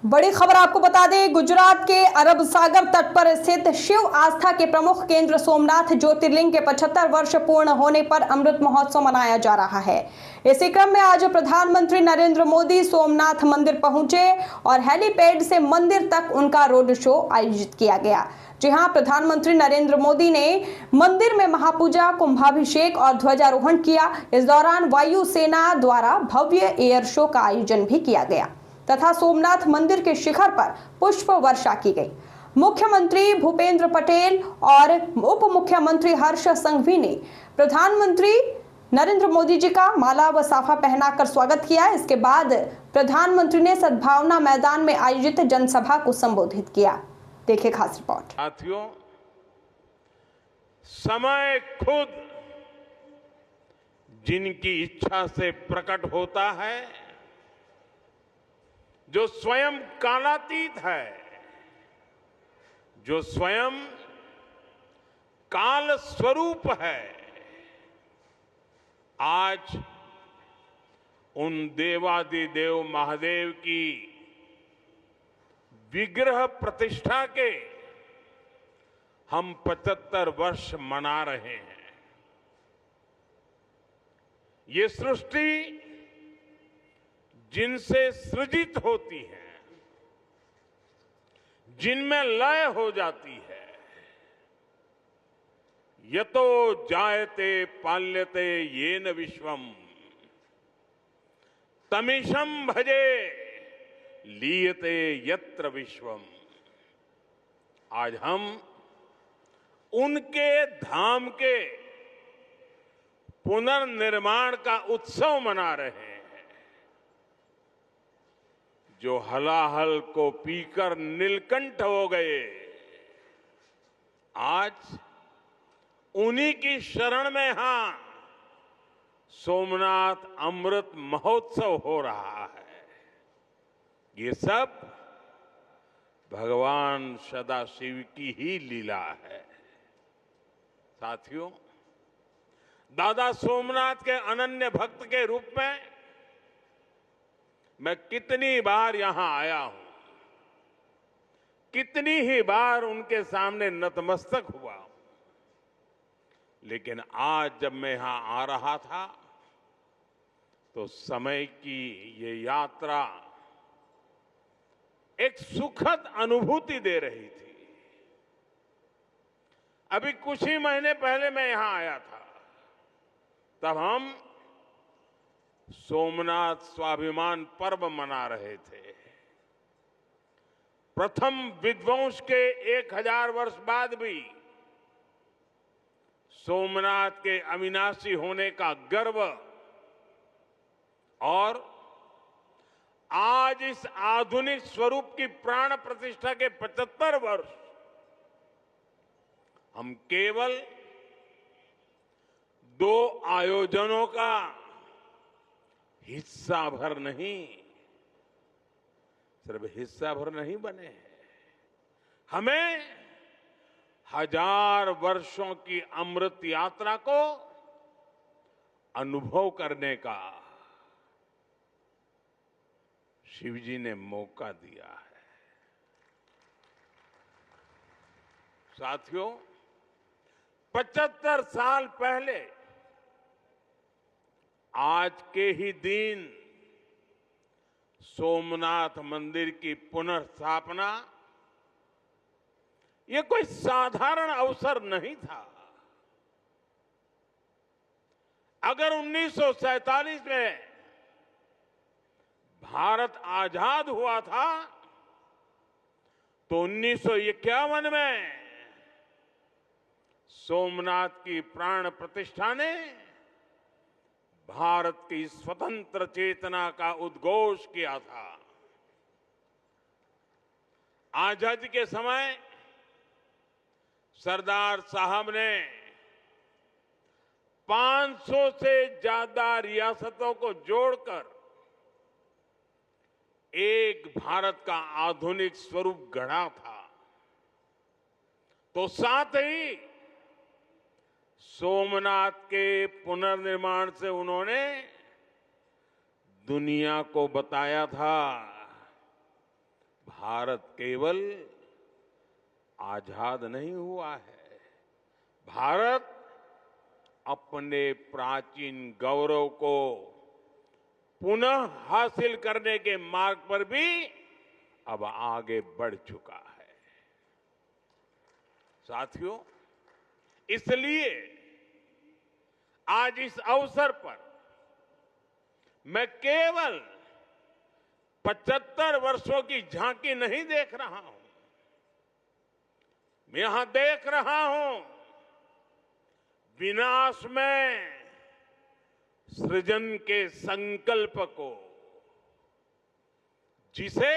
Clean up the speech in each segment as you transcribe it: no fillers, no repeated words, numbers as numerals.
बड़ी खबर आपको बता दें, गुजरात के अरब सागर तट पर स्थित शिव आस्था के प्रमुख केंद्र सोमनाथ ज्योतिर्लिंग के 75 वर्ष पूर्ण होने पर अमृत महोत्सव मनाया जा रहा है। इसी क्रम में आज प्रधानमंत्री नरेंद्र मोदी सोमनाथ मंदिर पहुंचे और हेलीपैड से मंदिर तक उनका रोड शो आयोजित किया गया। जी हां, प्रधानमंत्री नरेंद्र मोदी ने मंदिर में महापूजा, कुंभाभिषेक और ध्वजारोहण किया। इस दौरान वायुसेना द्वारा भव्य एयर शो का आयोजन भी किया गया तथा सोमनाथ मंदिर के शिखर पर पुष्प वर्षा की गई। मुख्यमंत्री भूपेंद्र पटेल और उप मुख्यमंत्री हर्ष संघवी ने प्रधानमंत्री नरेंद्र मोदी जी का माला व साफा पहनाकर स्वागत किया। इसके बाद प्रधानमंत्री ने सद्भावना मैदान में आयोजित जनसभा को संबोधित किया। देखिए खास रिपोर्ट। साथियों, समय खुद जिनकी इच्छा से प्रकट होता है, जो स्वयं कालातीत है, जो स्वयं काल स्वरूप है, आज उन देवादिदेव महादेव की विग्रह प्रतिष्ठा के हम 75 वर्ष मना रहे हैं। ये सृष्टि जिनसे सृजित होती है, जिनमें लय हो जाती है, यतो जायते पाल्यते येन विश्वम तमीशं भजे लीयते यत्र विश्वम। आज हम उनके धाम के पुनर्निर्माण का उत्सव मना रहे हैं। जो हलाहल को पीकर नीलकंठ हो गए, आज उन्हीं की शरण में सोमनाथ अमृत महोत्सव हो रहा है। ये सब भगवान सदाशिव की ही लीला है। साथियों, दादा सोमनाथ के अनन्य भक्त के रूप में मैं कितनी बार यहां आया हूं, कितनी ही बार उनके सामने नतमस्तक हुआ हूं, लेकिन आज जब मैं यहां आ रहा था तो समय की ये यात्रा एक सुखद अनुभूति दे रही थी। अभी कुछ ही महीने पहले मैं यहां आया था, तब हम सोमनाथ स्वाभिमान पर्व मना रहे थे। प्रथम विध्वंस के 1000 वर्ष बाद भी सोमनाथ के अविनाशी होने का गर्व और आज इस आधुनिक स्वरूप की प्राण प्रतिष्ठा के 75 वर्ष हम केवल 2 आयोजनों का हिस्सा भर नहीं, सिर्फ हिस्सा भर नहीं बने हैं। हमें 1000 वर्षों की अमृत यात्रा को अनुभव करने का शिवजी ने मौका दिया है। साथियों, 75 साल पहले आज के ही दिन सोमनाथ मंदिर की पुनर्स्थापना ये कोई साधारण अवसर नहीं था। अगर 1947 में भारत आजाद हुआ था तो 1951 में सोमनाथ की प्राण प्रतिष्ठा ने भारत की स्वतंत्र चेतना का उद्घोष किया था। आजादी के समय सरदार साहब ने 500 से ज्यादा रियासतों को जोड़कर एक भारत का आधुनिक स्वरूप गढ़ा था। तो साथ ही सोमनाथ के पुनर्निर्माण से उन्होंने दुनिया को बताया था भारत केवल आजाद नहीं हुआ है, भारत अपने प्राचीन गौरव को पुनः हासिल करने के मार्ग पर भी अब आगे बढ़ चुका है। साथियों, इसलिए आज इस अवसर पर मैं केवल 75 वर्षों की झांकी नहीं देख रहा हूं, मैं यहां देख रहा हूं विनाश में सृजन के संकल्प को, जिसे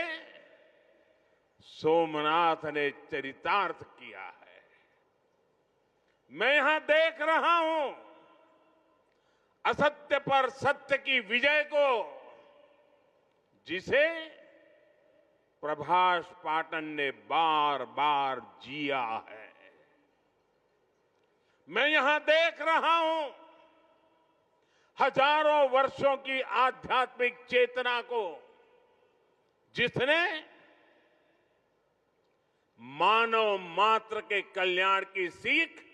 सोमनाथ ने चरितार्थ किया है। मैं यहां देख रहा हूं असत्य पर सत्य की विजय को, जिसे प्रभास पाटन ने बार बार जिया है। मैं यहां देख रहा हूं हजारों वर्षों की आध्यात्मिक चेतना को, जिसने मानव मात्र के कल्याण की सीख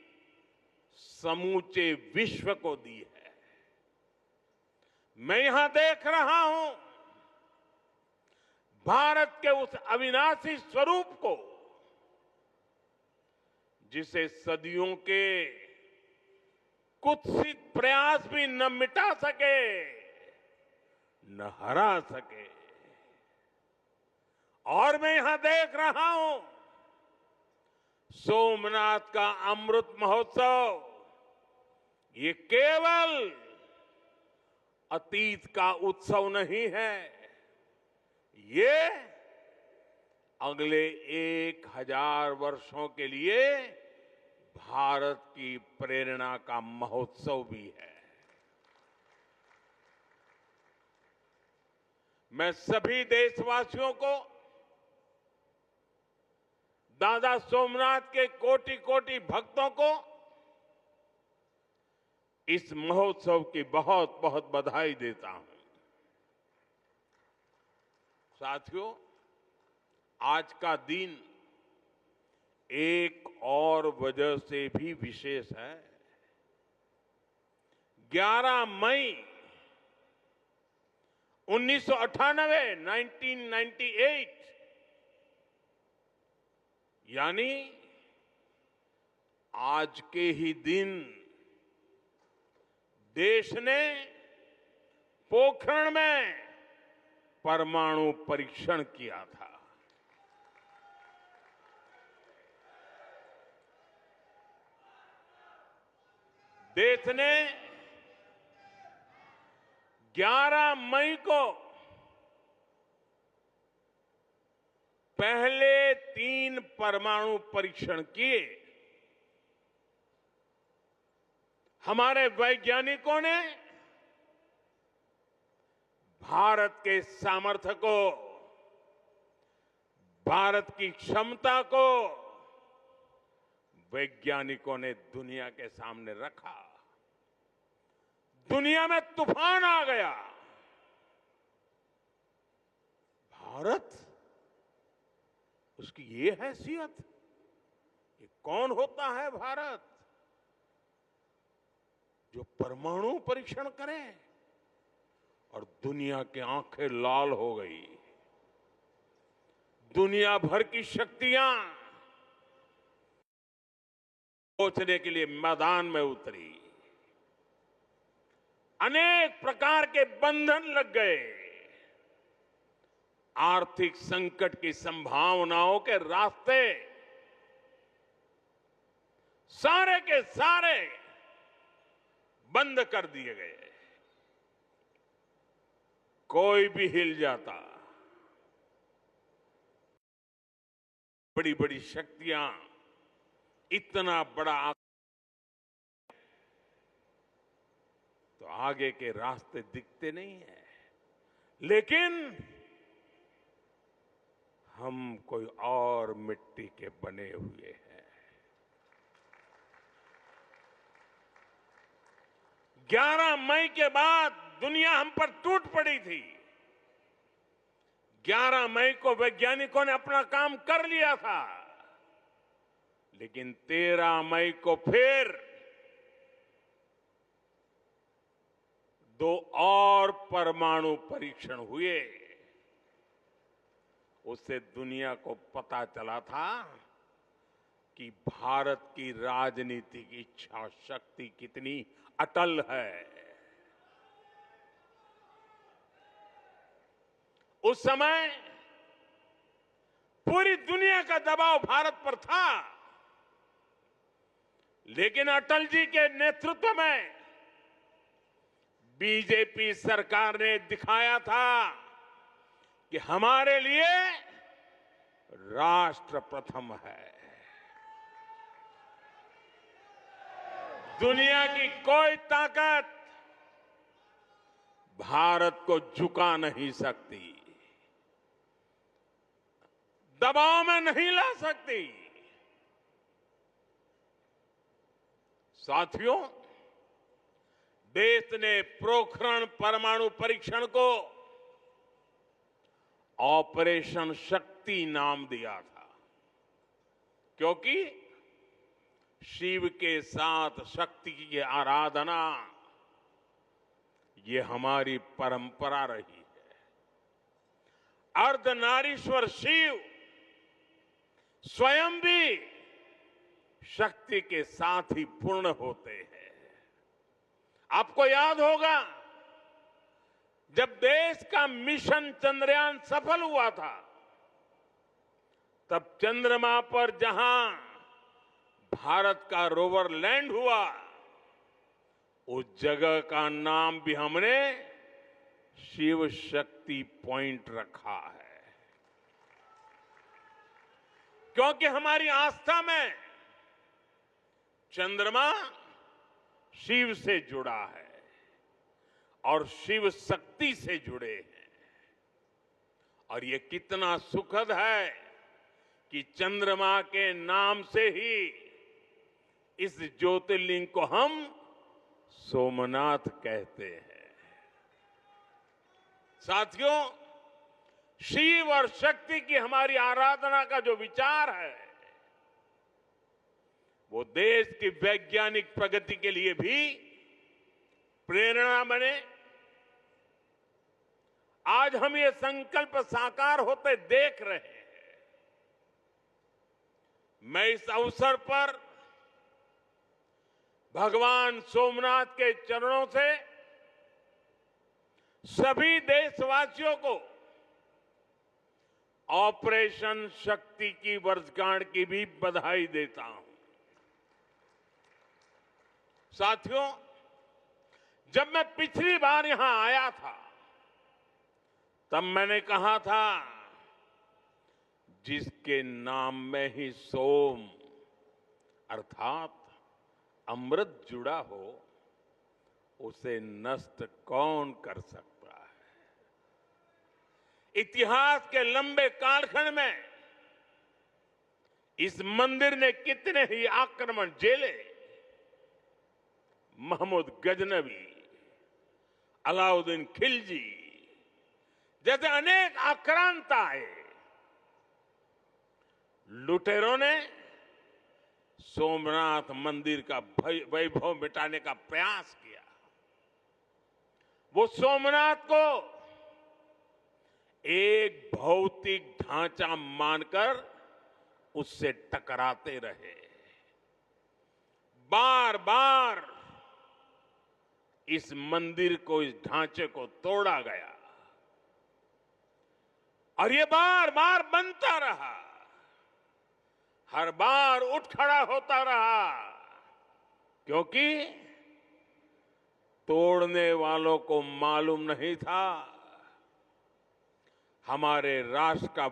समूचे विश्व को दी है। मैं यहां देख रहा हूं भारत के उस अविनाशी स्वरूप को, जिसे सदियों के कुत्सित प्रयास भी न मिटा सके, न हरा सके। और मैं यहां देख रहा हूं सोमनाथ का अमृत महोत्सव, ये केवल अतीत का उत्सव नहीं है, ये अगले 1000 वर्षों के लिए भारत की प्रेरणा का महोत्सव भी है। मैं सभी देशवासियों को दादा सोमनाथ के कोटि कोटि भक्तों को इस महोत्सव की बहुत बहुत बधाई देता हूं। साथियों, आज का दिन एक और वजह से भी विशेष है। 11 मई 1998 यानी आज के ही दिन देश ने पोखरण में परमाणु परीक्षण किया था। देश ने 11 मई को पहले 3 परमाणु परीक्षण किए। हमारे वैज्ञानिकों ने भारत के सामर्थ्य को, भारत की क्षमता को वैज्ञानिकों ने दुनिया के सामने रखा। दुनिया में तूफान आ गया। भारत, उसकी ये हैसियत, ये कौन होता है भारत जो परमाणु परीक्षण करे? और दुनिया की आंखें लाल हो गई। दुनिया भर की शक्तियां सोचने के लिए मैदान में उतरी। अनेक प्रकार के बंधन लग गए। आर्थिक संकट की संभावनाओं के रास्ते सारे के सारे बंद कर दिए गए। कोई भी हिल जाता। बड़ी बड़ी शक्तियां इतना बड़ा तो आगे के रास्ते दिखते नहीं है। लेकिन हम कोई और मिट्टी के बने हुए हैं। 11 मई के बाद दुनिया हम पर टूट पड़ी थी। 11 मई को वैज्ञानिकों ने अपना काम कर लिया था, लेकिन 13 मई को फिर 2 और परमाणु परीक्षण हुए। उससे दुनिया को पता चला था कि भारत की राजनीतिक इच्छा शक्ति कितनी अटल है। उस समय पूरी दुनिया का दबाव भारत पर था, लेकिन अटल जी के नेतृत्व में बीजेपी सरकार ने दिखाया था कि हमारे लिए राष्ट्र प्रथम है। दुनिया की कोई ताकत भारत को झुका नहीं सकती, दबाव में नहीं ला सकती। साथियों, देश ने पोखरण परमाणु परीक्षण को ऑपरेशन शक्ति नाम दिया था, क्योंकि शिव के साथ शक्ति की आराधना ये हमारी परंपरा रही है। अर्धनारीश्वर शिव स्वयं भी शक्ति के साथ ही पूर्ण होते हैं। आपको याद होगा, जब देश का मिशन चंद्रयान सफल हुआ था, तब चंद्रमा पर जहां भारत का रोवर लैंड हुआ, उस जगह का नाम भी हमने शिव शक्ति पॉइंट रखा है, क्योंकि हमारी आस्था में चंद्रमा शिव से जुड़ा है और शिव शक्ति से जुड़े हैं। और ये कितना सुखद है कि चंद्रमा के नाम से ही इस ज्योतिर्लिंग को हम सोमनाथ कहते हैं। साथियों, शिव और शक्ति की हमारी आराधना का जो विचार है, वो देश की वैज्ञानिक प्रगति के लिए भी प्रेरणा बने। आज हम ये संकल्प साकार होते देख रहे हैं। मैं इस अवसर पर भगवान सोमनाथ के चरणों से सभी देशवासियों को ऑपरेशन शक्ति की वर्षगांठ की भी बधाई देता हूं। साथियों, जब मैं पिछली बार यहां आया था, तब मैंने कहा था, जिसके नाम में ही सोम अर्थात अमृत जुड़ा हो, उसे नष्ट कौन कर सकता है। इतिहास के लंबे कालखंड में इस मंदिर ने कितने ही आक्रमण झेले। महमूद गजनवी, अलाउद्दीन खिलजी जैसे अनेक आक्रांत आए। लुटेरों ने सोमनाथ मंदिर का वैभव मिटाने का प्रयास किया। वो सोमनाथ को एक भौतिक ढांचा मानकर उससे टकराते रहे। बार बार इस मंदिर को, इस ढांचे को तोड़ा गया और ये बार बार बनता रहा, हर बार उठ खड़ा होता रहा, क्योंकि तोड़ने वालों को मालूम नहीं था हमारे राष्ट्र का